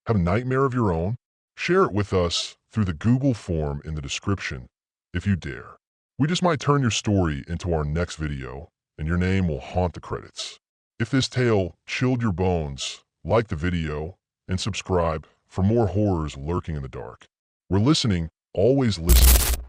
Have a nightmare of your own? Share it with us through the Google form in the description if you dare. We just might turn your story into our next video, and your name will haunt the credits. If this tale chilled your bones, like the video and subscribe for more horrors lurking in the dark. We're listening, always listening.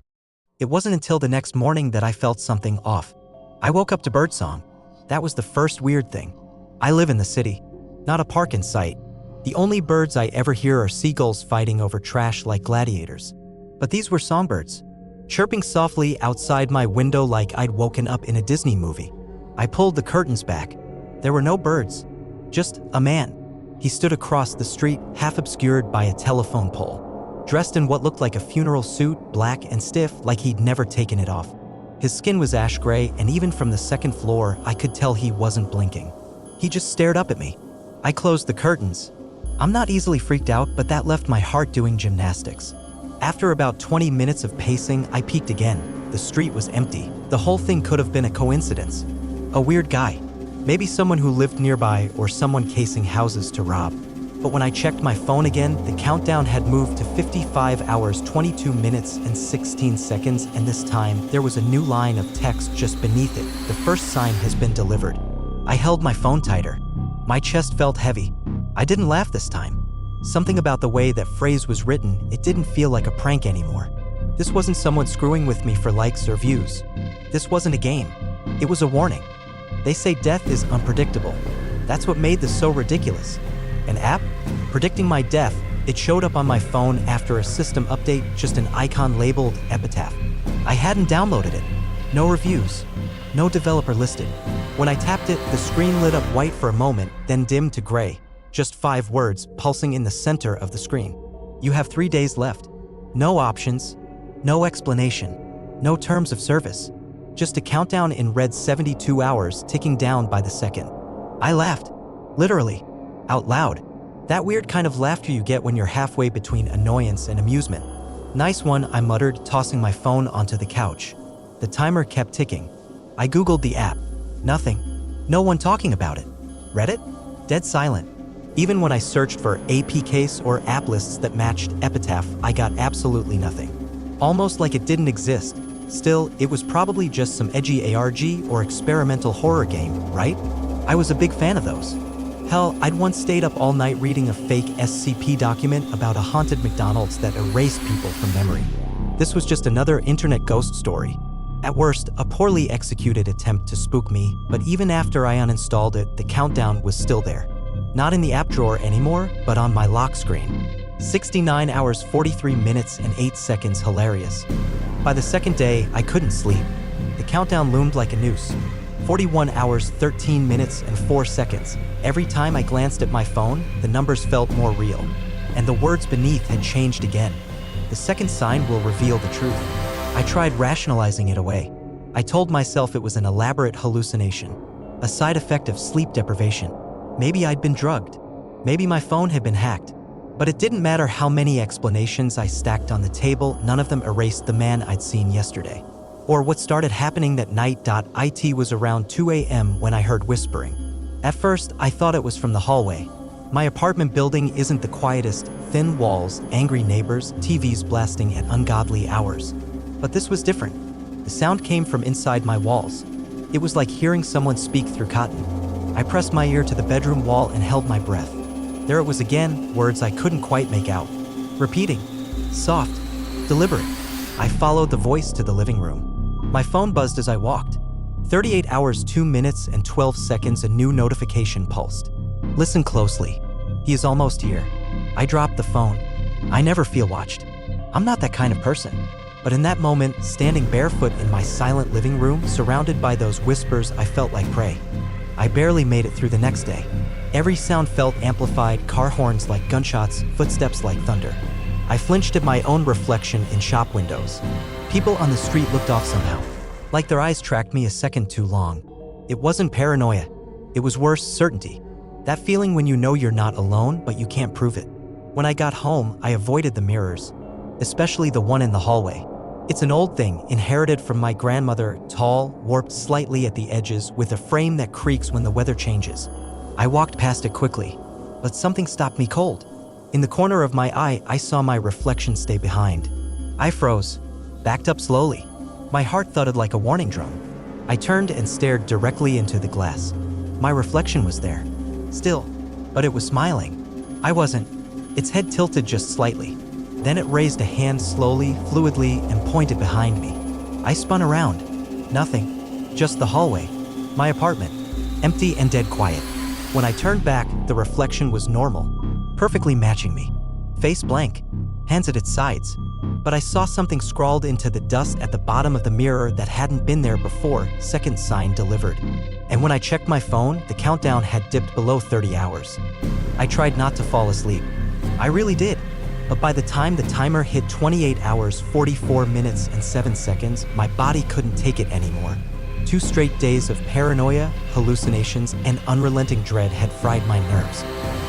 It wasn't until the next morning that I felt something off. I woke up to birdsong. That was the first weird thing. I live in the city, not a park in sight. The only birds I ever hear are seagulls fighting over trash like gladiators. But these were songbirds, chirping softly outside my window like I'd woken up in a Disney movie. I pulled the curtains back. There were no birds, just a man. He stood across the street, half obscured by a telephone pole, dressed in what looked like a funeral suit, black and stiff, like he'd never taken it off. His skin was ash gray, and even from the second floor, I could tell he wasn't blinking. He just stared up at me. I closed the curtains. I'm not easily freaked out, but that left my heart doing gymnastics. After about 20 minutes of pacing, I peeked again. The street was empty. The whole thing could have been a coincidence. A weird guy. Maybe someone who lived nearby or someone casing houses to rob. But when I checked my phone again, the countdown had moved to 55 hours, 22 minutes, and 16 seconds, and this time, there was a new line of text just beneath it. The first sign has been delivered. I held my phone tighter. My chest felt heavy. I didn't laugh this time. Something about the way that phrase was written, it didn't feel like a prank anymore. This wasn't someone screwing with me for likes or views. This wasn't a game. It was a warning. They say death is unpredictable. That's what made this so ridiculous. An app? Predicting my death. It showed up on my phone after a system update, just an icon labeled EPITAPH. I hadn't downloaded it. No reviews. No developer listed. When I tapped it, the screen lit up white for a moment, then dimmed to gray. Just 5 words pulsing in the center of the screen. You have 3 days left. No options. No explanation. No terms of service. Just a countdown in red, 72 hours ticking down by the second. I laughed. Literally. Out loud. That weird kind of laughter you get when you're halfway between annoyance and amusement. Nice one, I muttered, tossing my phone onto the couch. The timer kept ticking. I googled the app. Nothing. No one talking about it. Reddit? Dead silent. Even when I searched for APKs or app lists that matched EPITAPH, I got absolutely nothing. Almost like it didn't exist. Still, it was probably just some edgy ARG or experimental horror game, right? I was a big fan of those. Hell, I'd once stayed up all night reading a fake SCP document about a haunted McDonald's that erased people from memory. This was just another internet ghost story. At worst, a poorly executed attempt to spook me, but even after I uninstalled it, the countdown was still there. Not in the app drawer anymore, but on my lock screen. 69 hours, 43 minutes, and 8 seconds, hilarious. By the second day, I couldn't sleep. The countdown loomed like a noose. 41 hours, 13 minutes, and 4 seconds. Every time I glanced at my phone, the numbers felt more real. And the words beneath had changed again. The second sign will reveal the truth. I tried rationalizing it away. I told myself it was an elaborate hallucination, a side effect of sleep deprivation. Maybe I'd been drugged. Maybe my phone had been hacked. But it didn't matter how many explanations I stacked on the table, none of them erased the man I'd seen yesterday. Or what started happening that night. It was around 2 a.m. when I heard whispering. At first, I thought it was from the hallway. My apartment building isn't the quietest, thin walls, angry neighbors, TVs blasting at ungodly hours. But this was different. The sound came from inside my walls. It was like hearing someone speak through cotton. I pressed my ear to the bedroom wall and held my breath. There it was again, words I couldn't quite make out. Repeating. Soft. Deliberate. I followed the voice to the living room. My phone buzzed as I walked. 38 hours, 2 minutes, and 12 seconds, a new notification pulsed. Listen closely. He is almost here. I dropped the phone. I never feel watched. I'm not that kind of person. But in that moment, standing barefoot in my silent living room, surrounded by those whispers, I felt like prey. I barely made it through the next day. Every sound felt amplified, car horns like gunshots, footsteps like thunder. I flinched at my own reflection in shop windows. People on the street looked off somehow, like their eyes tracked me a second too long. It wasn't paranoia. It was worse, certainty. That feeling when you know you're not alone, but you can't prove it. When I got home, I avoided the mirrors, especially the one in the hallway. It's an old thing, inherited from my grandmother, tall, warped slightly at the edges, with a frame that creaks when the weather changes. I walked past it quickly, but something stopped me cold. In the corner of my eye, I saw my reflection stay behind. I froze, backed up slowly. My heart thudded like a warning drum. I turned and stared directly into the glass. My reflection was there, still, but it was smiling. I wasn't. Its head tilted just slightly. Then it raised a hand slowly, fluidly, and pointed behind me. I spun around. Nothing. Just the hallway. My apartment. Empty and dead quiet. When I turned back, the reflection was normal, perfectly matching me. Face blank, hands at its sides. But I saw something scrawled into the dust at the bottom of the mirror that hadn't been there before. Second sign delivered. And when I checked my phone, the countdown had dipped below 30 hours. I tried not to fall asleep. I really did. But by the time the timer hit 28 hours, 44 minutes, and 7 seconds, my body couldn't take it anymore. 2 straight days of paranoia, hallucinations, and unrelenting dread had fried my nerves.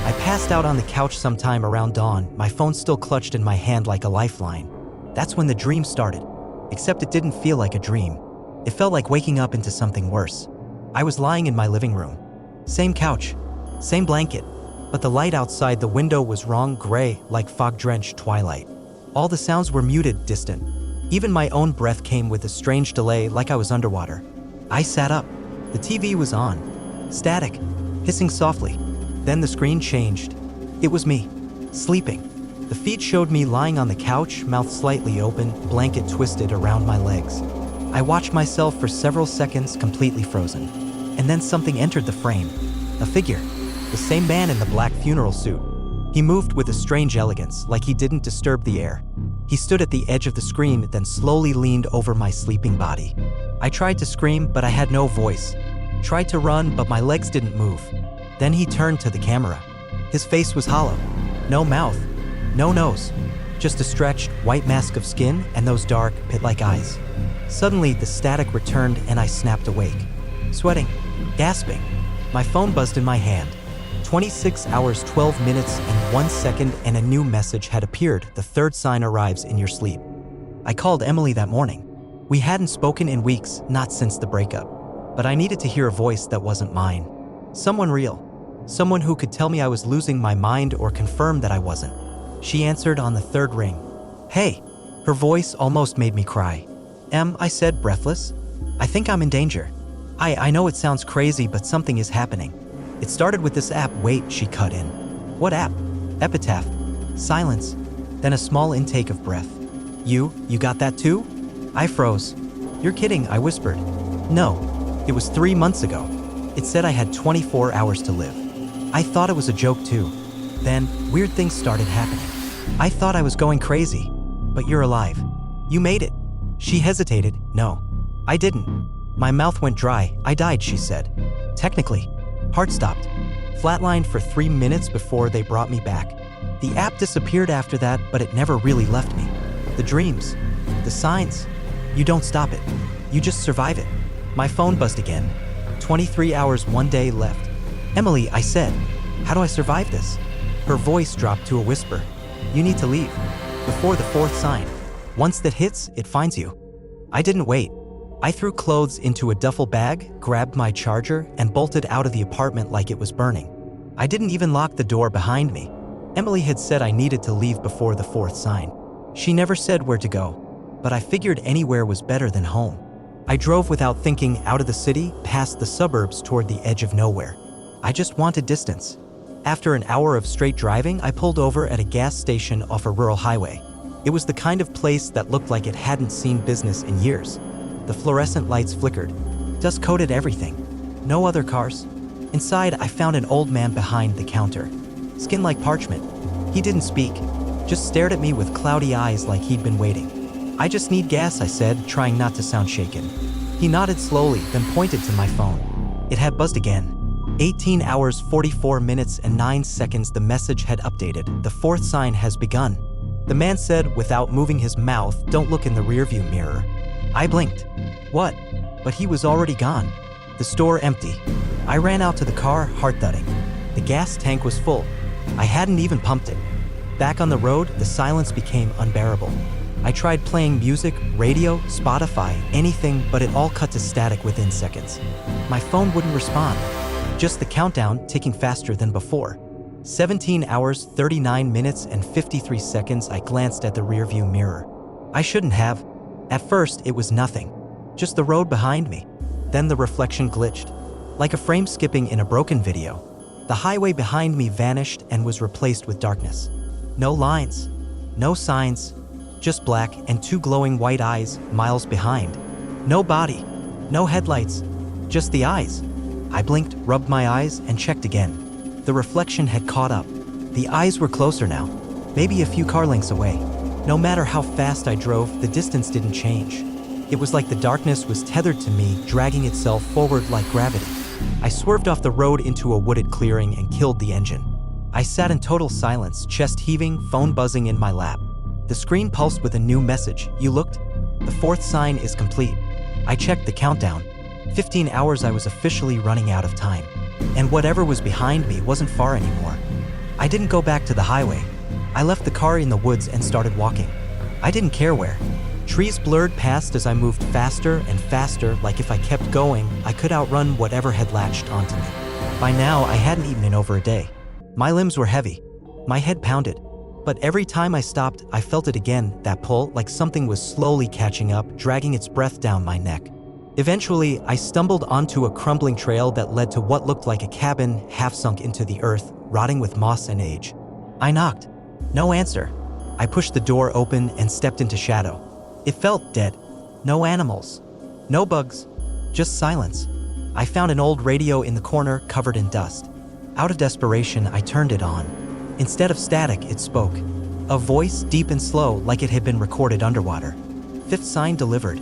I passed out on the couch sometime around dawn, my phone still clutched in my hand like a lifeline. That's when the dream started. Except it didn't feel like a dream. It felt like waking up into something worse. I was lying in my living room. Same couch, same blanket. But the light outside the window was wrong, gray, like fog-drenched twilight. All the sounds were muted, distant. Even my own breath came with a strange delay, like I was underwater. I sat up. The TV was on. Static, hissing softly. Then the screen changed. It was me, sleeping. The feed showed me lying on the couch, mouth slightly open, blanket twisted around my legs. I watched myself for several seconds, completely frozen. And then something entered the frame. A figure. The same man in the black funeral suit. He moved with a strange elegance, like he didn't disturb the air. He stood at the edge of the screen, then slowly leaned over my sleeping body. I tried to scream, but I had no voice. Tried to run, but my legs didn't move. Then he turned to the camera. His face was hollow. No mouth, no nose. Just a stretched, white mask of skin and those dark, pit-like eyes. Suddenly, the static returned and I snapped awake. Sweating, gasping. My phone buzzed in my hand. 26 hours, 12 minutes, and 1 second, and a new message had appeared. The third sign arrives in your sleep. I called Emily that morning. We hadn't spoken in weeks, not since the breakup. But I needed to hear a voice that wasn't mine. Someone real. Someone who could tell me I was losing my mind or confirm that I wasn't. She answered on the third ring. Hey. Her voice almost made me cry. Em, I said, breathless. I think I'm in danger. I know it sounds crazy, but something is happening. It started with this app. Wait, she cut in. What app? EPITAPH. Silence. Then a small intake of breath. You got that too? I froze. You're kidding, I whispered. No, it was 3 months ago. It said I had 24 hours to live. I thought it was a joke too. Then, weird things started happening. I thought I was going crazy. But you're alive. You made it. She hesitated. No, I didn't. My mouth went dry. I died, she said. Technically. Heart stopped. Flatlined for 3 minutes before they brought me back. The app disappeared after that, but it never really left me. The dreams. The signs. You don't stop it. You just survive it. My phone buzzed again. 23 hours, 1 day left. Emily, I said. How do I survive this? Her voice dropped to a whisper. You need to leave. Before the fourth sign. Once that hits, it finds you. I didn't wait. I threw clothes into a duffel bag, grabbed my charger, and bolted out of the apartment like it was burning. I didn't even lock the door behind me. Emily had said I needed to leave before the fourth sign. She never said where to go, but I figured anywhere was better than home. I drove without thinking out of the city, past the suburbs toward the edge of nowhere. I just wanted distance. After an hour of straight driving, I pulled over at a gas station off a rural highway. It was the kind of place that looked like it hadn't seen business in years. The fluorescent lights flickered. Dust coated everything. No other cars. Inside, I found an old man behind the counter. Skin like parchment. He didn't speak, just stared at me with cloudy eyes like he'd been waiting. I just need gas, I said, trying not to sound shaken. He nodded slowly, then pointed to my phone. It had buzzed again. 18 hours, 44 minutes, and 9 seconds. The message had updated. The fourth sign has begun. The man said, without moving his mouth, don't look in the rearview mirror. I blinked. What? But he was already gone. The store empty. I ran out to the car, heart thudding. The gas tank was full. I hadn't even pumped it. Back on the road, the silence became unbearable. I tried playing music, radio, Spotify, anything, but it all cut to static within seconds. My phone wouldn't respond. Just the countdown ticking faster than before. 17 hours, 39 minutes, and 53 seconds I glanced at the rearview mirror. I shouldn't have. At first, it was nothing. Just the road behind me. Then the reflection glitched. Like a frame skipping in a broken video. The highway behind me vanished and was replaced with darkness. No lines. No signs. Just black and two glowing white eyes miles behind. No body. No headlights. Just the eyes. I blinked, rubbed my eyes, and checked again. The reflection had caught up. The eyes were closer now. Maybe a few car lengths away. No matter how fast I drove, the distance didn't change. It was like the darkness was tethered to me, dragging itself forward like gravity. I swerved off the road into a wooded clearing and killed the engine. I sat in total silence, chest heaving, phone buzzing in my lap. The screen pulsed with a new message. You looked? The fourth sign is complete. I checked the countdown. 15 hours I was officially running out of time. And whatever was behind me wasn't far anymore. I didn't go back to the highway. I left the car in the woods and started walking. I didn't care where. Trees blurred past as I moved faster and faster, like if I kept going, I could outrun whatever had latched onto me. By now, I hadn't eaten in over a day. My limbs were heavy. My head pounded. But every time I stopped, I felt it again, that pull, like something was slowly catching up, dragging its breath down my neck. Eventually, I stumbled onto a crumbling trail that led to what looked like a cabin half sunk into the earth, rotting with moss and age. I knocked. No answer. I pushed the door open and stepped into shadow. It felt dead. No animals. No bugs. Just silence. I found an old radio in the corner, covered in dust. Out of desperation, I turned it on. Instead of static, it spoke. A voice, deep and slow, like it had been recorded underwater. Fifth sign delivered.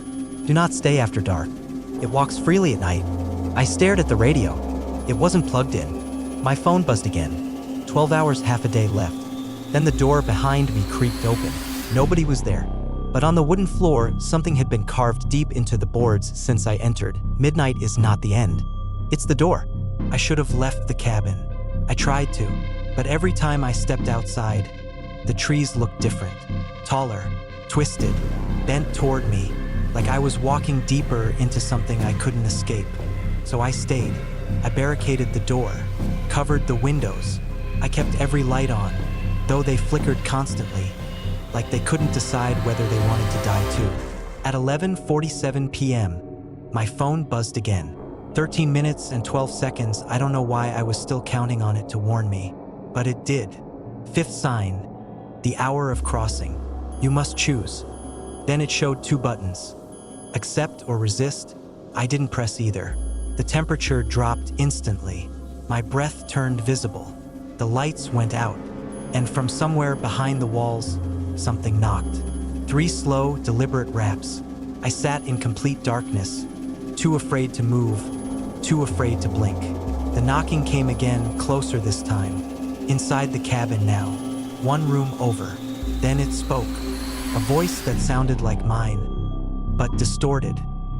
Do not stay after dark. It walks freely at night. I stared at the radio. It wasn't plugged in. My phone buzzed again. 12 hours, half a day left. Then the door behind me creaked open. Nobody was there. But on the wooden floor, something had been carved deep into the boards since I entered. Midnight is not the end. It's the door. I should have left the cabin. I tried to, but every time I stepped outside, the trees looked different. Taller, twisted, bent toward me, like I was walking deeper into something I couldn't escape. So I stayed. I barricaded the door, covered the windows. I kept every light on, though they flickered constantly, like they couldn't decide whether they wanted to die too. At 11:47 p.m., my phone buzzed again. 13 minutes and 12 seconds, I don't know why I was still counting on it to warn me, but it did. Fifth sign, the hour of crossing. You must choose. Then it showed two buttons. Accept or resist. I didn't press either. The temperature dropped instantly. My breath turned visible. The lights went out, and from somewhere behind the walls, something knocked. 3 slow, deliberate raps. I sat in complete darkness, too afraid to move, too afraid to blink. The knocking came again, closer this time. Inside the cabin now, 1 room over. Then it spoke, a voice that sounded like mine, but distorted,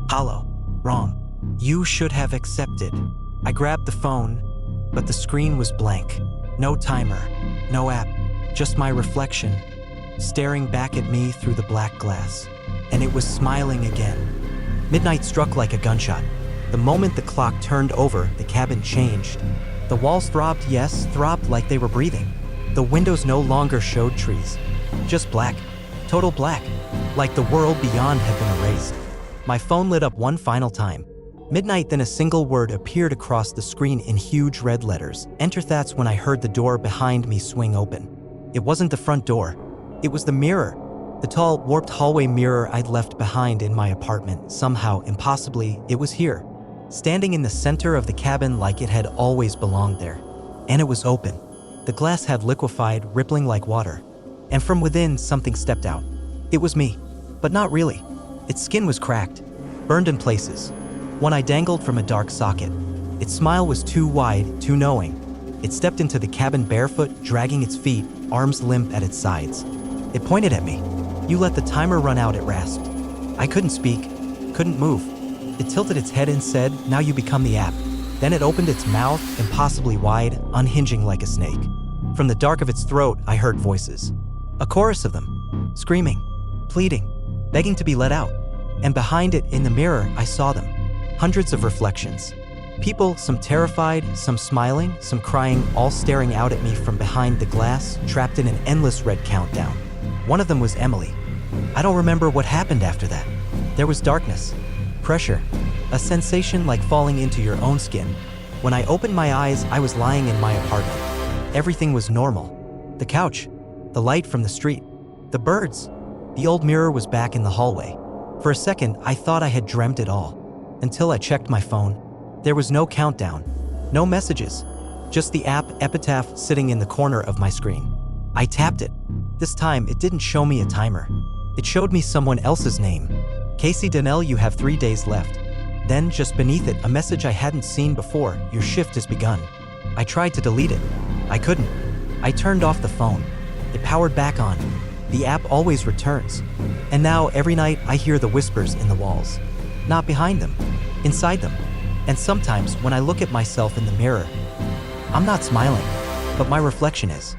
hollow, wrong. You should have accepted. I grabbed the phone, but the screen was blank. No timer, no app, just my reflection, staring back at me through the black glass. And it was smiling again. Midnight struck like a gunshot. The moment the clock turned over, the cabin changed. The walls throbbed, yes, throbbed like they were breathing. The windows no longer showed trees. Just black. Total black. Like the world beyond had been erased. My phone lit up one final time. Midnight, then a single word appeared across the screen in huge red letters. Enter. That's when I heard the door behind me swing open. It wasn't the front door. It was the mirror. The tall, warped hallway mirror I'd left behind in my apartment. Somehow, impossibly, it was here, standing in the center of the cabin like it had always belonged there. And it was open. The glass had liquefied, rippling like water. And from within, something stepped out. It was me, but not really. Its skin was cracked, burned in places. One eye dangled from a dark socket. Its smile was too wide, too knowing. It stepped into the cabin barefoot, dragging its feet, arms limp at its sides. It pointed at me. You let the timer run out, it rasped. I couldn't speak, couldn't move. It tilted its head and said, now you become the app. Then it opened its mouth, impossibly wide, unhinging like a snake. From the dark of its throat, I heard voices. A chorus of them, screaming, pleading, begging to be let out. And behind it, in the mirror, I saw them. Hundreds of reflections. People, some terrified, some smiling, some crying, all staring out at me from behind the glass, trapped in an endless red countdown. One of them was Emily. I don't remember what happened after that. There was darkness, pressure, a sensation like falling into your own skin. When I opened my eyes, I was lying in my apartment. Everything was normal. The couch, the light from the street, the birds. The old mirror was back in the hallway. For a second, I thought I had dreamt it all. Until I checked my phone. There was no countdown, no messages, just the app EPITAPH sitting in the corner of my screen. I tapped it. This time, it didn't show me a timer. It showed me someone else's name. Casey Donnell, you have 3 days left. Then, just beneath it, a message I hadn't seen before, your shift has begun. I tried to delete it. I couldn't. I turned off the phone. It powered back on. The app always returns. And now, every night, I hear the whispers in the walls. Not behind them, inside them. And sometimes, when I look at myself in the mirror, I'm not smiling, but my reflection is.